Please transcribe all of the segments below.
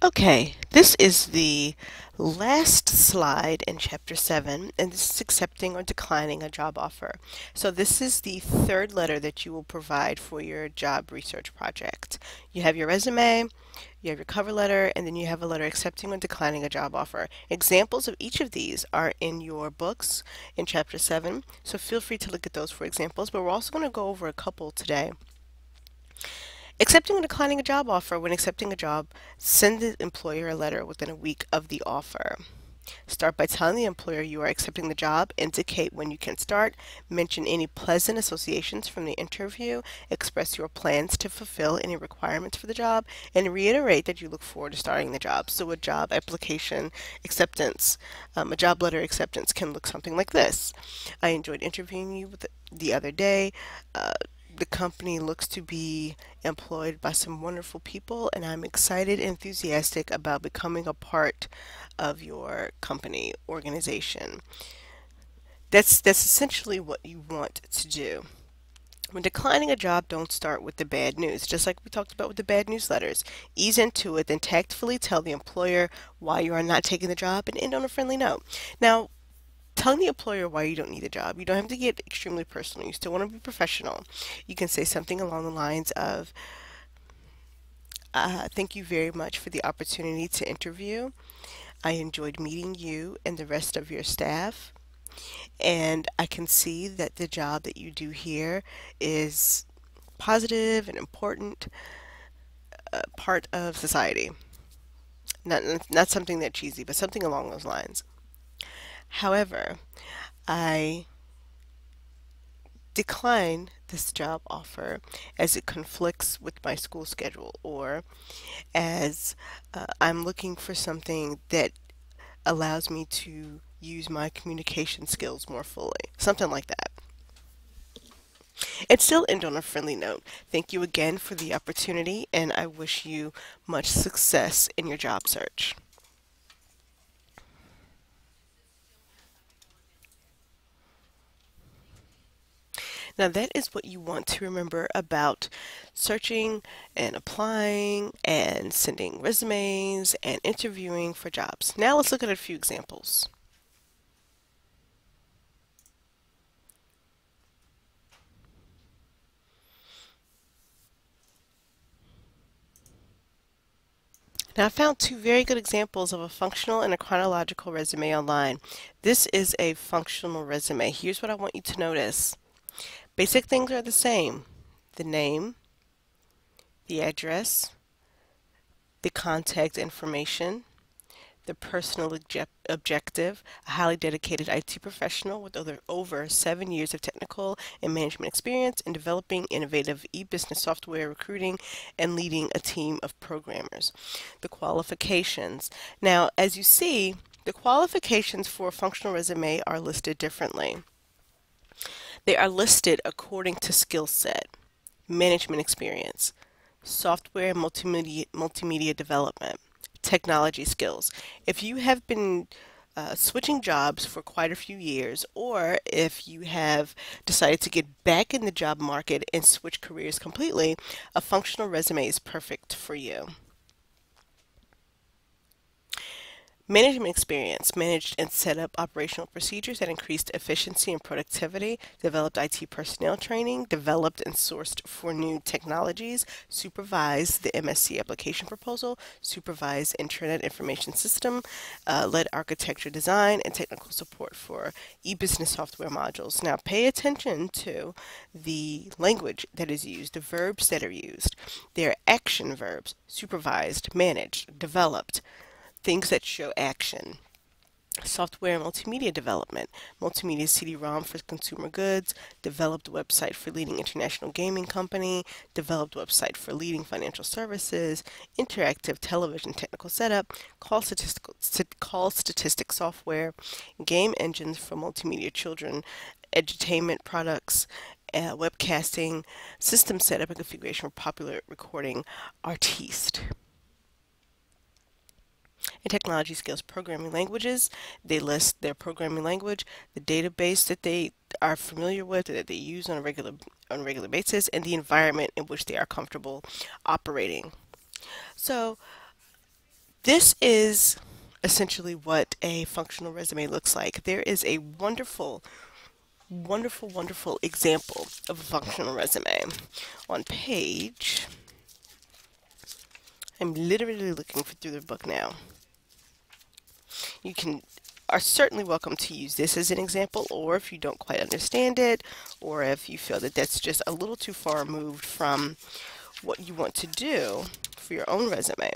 Okay, this is the last slide in Chapter 7, and this is accepting or declining a job offer. So this is the third letter that you will provide for your job research project. You have your resume, you have your cover letter, and then you have a letter accepting or declining a job offer. Examples of each of these are in your books in Chapter 7, so feel free to look at those for examples, but we're also going to go over a couple today. Accepting or declining a job offer. When accepting a job, send the employer a letter within a week of the offer. Start by telling the employer you are accepting the job, indicate when you can start, mention any pleasant associations from the interview, express your plans to fulfill any requirements for the job, and reiterate that you look forward to starting the job. So a job application acceptance, a job letter acceptance can look something like this. I enjoyed interviewing you the other day. The company looks to be employed by some wonderful people, and I'm excited and enthusiastic about becoming a part of your company organization. That's essentially what you want to do. When declining a job, don't start with the bad news. Just like we talked about with the bad newsletters, ease into it, then tactfully tell the employer why you are not taking the job and end on a friendly note. Now, telling the employer why you don't need a job, you don't have to get extremely personal. You still want to be professional. You can say something along the lines of, thank you very much for the opportunity to interview. I enjoyed meeting you and the rest of your staff, and I can see that the job that you do here is positive and important part of society. Not something that cheesy, but something along those lines. However, I decline this job offer as it conflicts with my school schedule, or as I'm looking for something that allows me to use my communication skills more fully. Something like that. And still end on a friendly note. Thank you again for the opportunity, and I wish you much success in your job search. Now, that is what you want to remember about searching and applying and sending resumes and interviewing for jobs. Now, let's look at a few examples. Now, I found two very good examples of a functional and a chronological resume online. This is a functional resume. Here's what I want you to notice. Basic things are the same. The name, the address, the contact information, the personal objective, a highly dedicated IT professional with over 7 years of technical and management experience in developing innovative e-business software, recruiting, and leading a team of programmers. The qualifications. Now, as you see, the qualifications for a functional resume are listed differently. They are listed according to skill set, management experience, software and multimedia development, technology skills. If you have been switching jobs for quite a few years, or if you have decided to get back in the job market and switch careers completely, a functional resume is perfect for you. Management experience: managed and set up operational procedures that increased efficiency and productivity, developed IT personnel training, developed and sourced for new technologies, supervised the MSc application proposal, supervised Internet Information System, led architecture design and technical support for e-business software modules. Now pay attention to the language that is used, the verbs that are used. They're action verbs: supervised, managed, developed, things that show action. Software and multimedia development: multimedia CD-ROM for consumer goods, developed website for leading international gaming company, developed website for leading financial services, interactive television technical setup, call statistic software, game engines for multimedia children, edutainment products, webcasting, system setup and configuration for popular recording artiste. And technology skills: programming languages. They list their programming language, the database that they are familiar with, that they use on a regular basis, and the environment in which they are comfortable operating. So This is essentially what a functional resume looks like. There is a wonderful, wonderful, wonderful example of a functional resume on page. I'm literally looking through the book now. You are certainly welcome to use this as an example, or if you don't quite understand it, or if you feel that that's just a little too far removed from what you want to do for your own resume.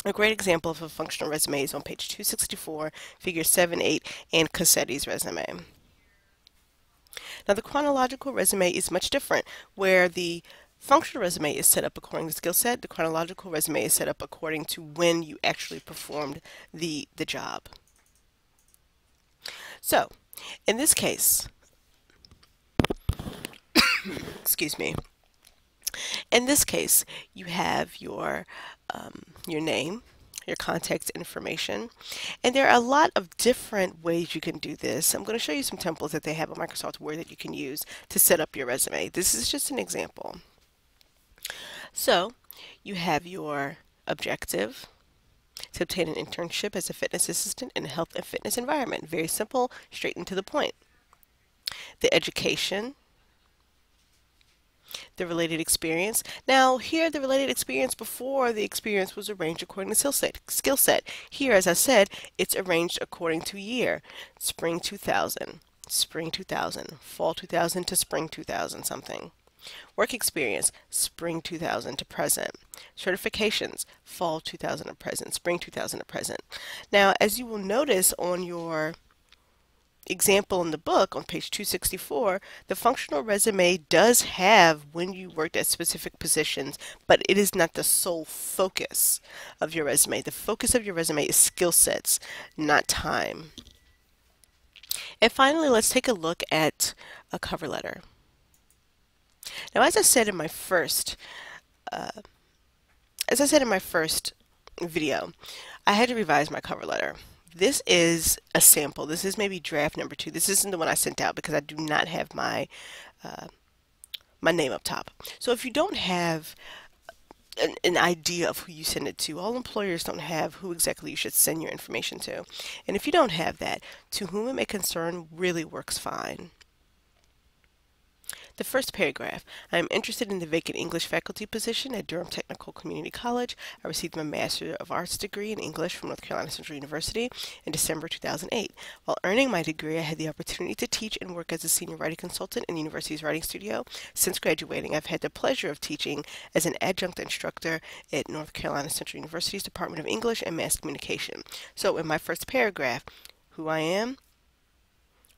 A great example of a functional resume is on page 264, figure 7-8, and Cassetti's resume. Now the chronological resume is much different, where the functional resume is set up according to skill set. The chronological resume is set up according to when you actually performed the job. So, in this case, excuse me, in this case, you have your name, your contact information, and there are a lot of different ways you can do this. I'm going to show you some templates that they have on Microsoft Word that you can use to set up your resume. This is just an example. So, you have your objective: to obtain an internship as a fitness assistant in a health and fitness environment. Very simple, straight and to the point. The education, the related experience. Now here, the related experience, before the experience was arranged according to skill set. Here, as I said, it's arranged according to year. Spring 2000, spring 2000, fall 2000 to spring 2000 something. Work experience, spring 2000 to present. Certifications, fall 2000 to present, spring 2000 to present. Now, as you will notice on your example in the book on page 264, the functional resume does have when you worked at specific positions, but it is not the sole focus of your resume. The focus of your resume is skill sets, not time. And finally, let's take a look at a cover letter. Now, as I said in my first video, I had to revise my cover letter. This is a sample. This is maybe draft number 2. This isn't the one I sent out because I do not have my my name up top. So if you don't have an idea of who you send it to, all employers don't have who exactly you should send your information to. And if you don't have that, to whom it may concern really works fine. The first paragraph: I am interested in the vacant English faculty position at Durham Technical Community College. I received my Master of Arts degree in English from North Carolina Central University in December 2008. While earning my degree, I had the opportunity to teach and work as a senior writing consultant in the university's writing studio. Since graduating, I've had the pleasure of teaching as an adjunct instructor at North Carolina Central University's Department of English and Mass Communication. So in my first paragraph, who I am,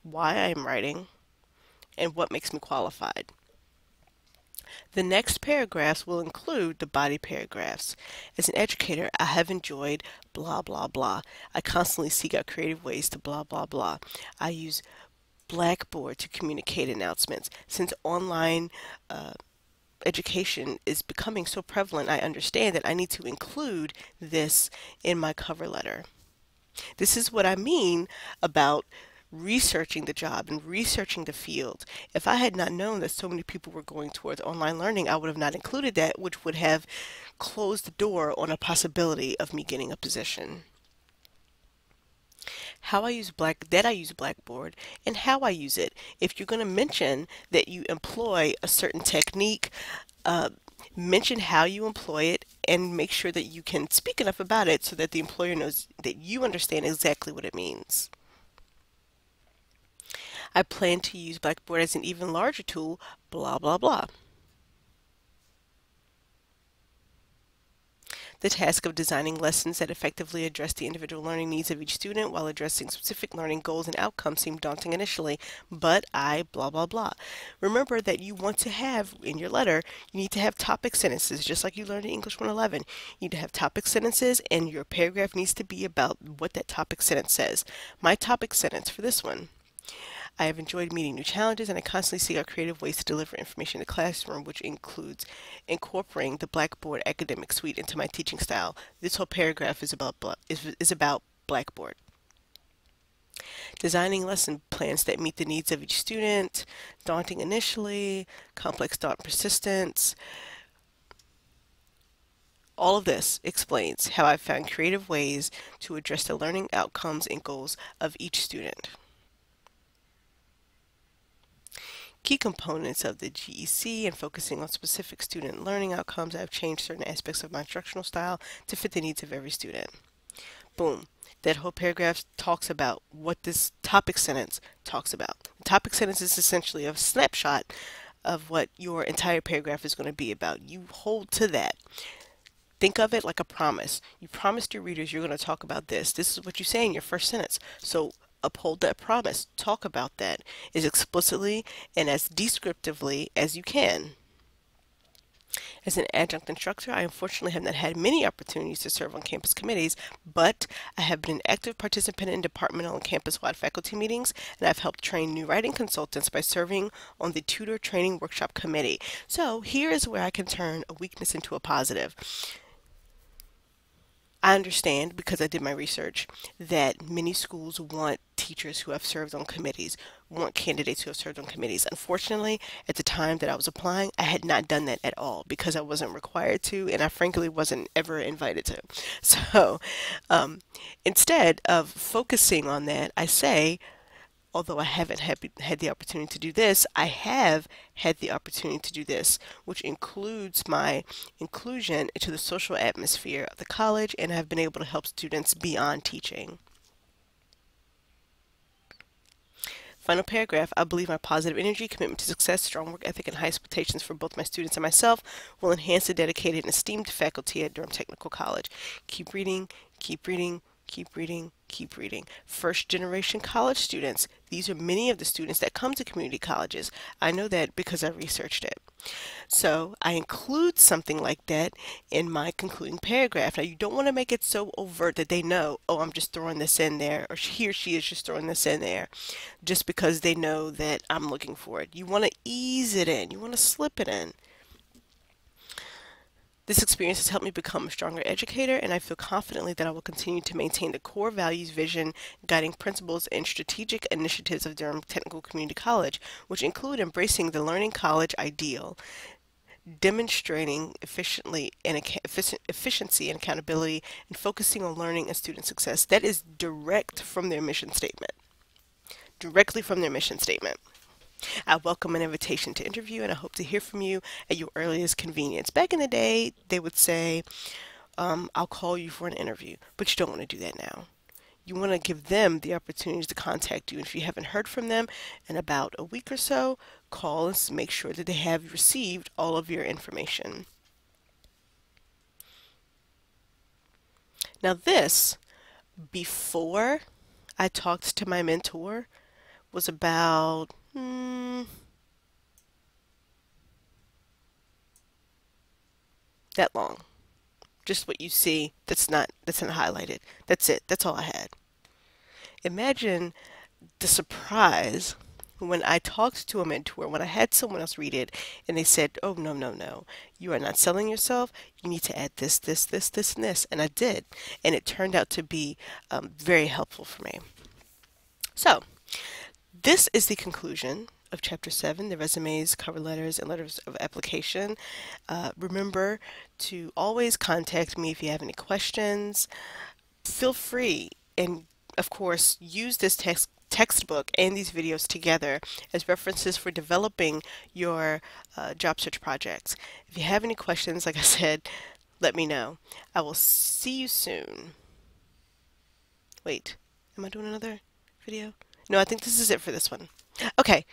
why I am writing, and what makes me qualified. The next paragraphs will include the body paragraphs. As an educator, I have enjoyed blah blah blah. I constantly seek out creative ways to blah blah blah. I use Blackboard to communicate announcements. Since online education is becoming so prevalent, I understand that I need to include this in my cover letter. This is what I mean about researching the job and researching the field. If I had not known that so many people were going towards online learning, I would have not included that, which would have closed the door on a possibility of me getting a position. How I use Blackboard and how I use it. If you're going to mention that you employ a certain technique, mention how you employ it and make sure that you can speak enough about it so that the employer knows that you understand exactly what it means. I plan to use Blackboard as an even larger tool, blah, blah, blah. The task of designing lessons that effectively address the individual learning needs of each student while addressing specific learning goals and outcomes seemed daunting initially, but I blah, blah, blah. Remember that you want to have, in your letter, you need to have topic sentences, just like you learned in English 111. You need to have topic sentences, and your paragraph needs to be about what that topic sentence says. My topic sentence for this one: I have enjoyed meeting new challenges, and I constantly seek out creative ways to deliver information in the classroom, which includes incorporating the Blackboard academic suite into my teaching style. This whole paragraph is about Blackboard. Designing lesson plans that meet the needs of each student, daunting initially, complex thought and persistence. All of this explains how I've found creative ways to address the learning outcomes and goals of each student. Key components of the GEC and focusing on specific student learning outcomes, I've changed certain aspects of my instructional style to fit the needs of every student. Boom. That whole paragraph talks about what this topic sentence talks about. The topic sentence is essentially a snapshot of what your entire paragraph is going to be about. You hold to that. Think of it like a promise. You promised your readers you're going to talk about this. This is what you say in your first sentence. So uphold that promise. Talk about that as explicitly and as descriptively as you can. As an adjunct instructor, I unfortunately have not had many opportunities to serve on campus committees, but I have been an active participant in departmental and campus-wide faculty meetings, and I've helped train new writing consultants by serving on the Tutor Training Workshop Committee. So here is where I can turn a weakness into a positive. I understand, because I did my research, that many schools want teachers who have served on committees, want candidates who have served on committees. Unfortunately, at the time that I was applying, I had not done that at all because I wasn't required to, and I frankly wasn't ever invited to. So instead of focusing on that, I say, although I haven't had the opportunity to do this, I have had the opportunity to do this, which includes my inclusion into the social atmosphere of the college, and I've been able to help students beyond teaching. Final paragraph, I believe my positive energy, commitment to success, strong work ethic, and high expectations for both my students and myself will enhance the dedicated and esteemed faculty at Durham Technical College. Keep reading, keep reading, keep reading, keep reading. First generation college students, these are many of the students that come to community colleges. I know that because I researched it. So I include something like that in my concluding paragraph. Now you don't want to make it so overt that they know, oh, I'm just throwing this in there, or he or she is just throwing this in there just because they know that I'm looking for it. You want to ease it in. You want to slip it in. This experience has helped me become a stronger educator, and I feel confidently that I will continue to maintain the core values, vision, guiding principles, and strategic initiatives of Durham Technical Community College, which include embracing the learning college ideal, demonstrating efficiency and accountability, and focusing on learning and student success. That is direct from their mission statement. Directly from their mission statement. I welcome an invitation to interview, and I hope to hear from you at your earliest convenience. Back in the day, they would say, I'll call you for an interview, but you don't want to do that now. You want to give them the opportunity to contact you. And if you haven't heard from them in about a week or so, call and make sure that they have received all of your information. Now this, before I talked to my mentor, was about that long. Just what you see that's not highlighted. That's it. That's all I had. Imagine the surprise when I talked to a mentor, when I had someone else read it and they said, oh, no, no, no, you are not selling yourself. You need to add this, this, this, this, and this. And I did. And it turned out to be very helpful for me. So this is the conclusion of Chapter 7, the resumes, cover letters, and letters of application. Remember to always contact me if you have any questions. Feel free, and of course, use this textbook and these videos together as references for developing your job search projects. If you have any questions, like I said, let me know. I will see you soon. Wait, am I doing another video? No, I think this is it for this one. Okay,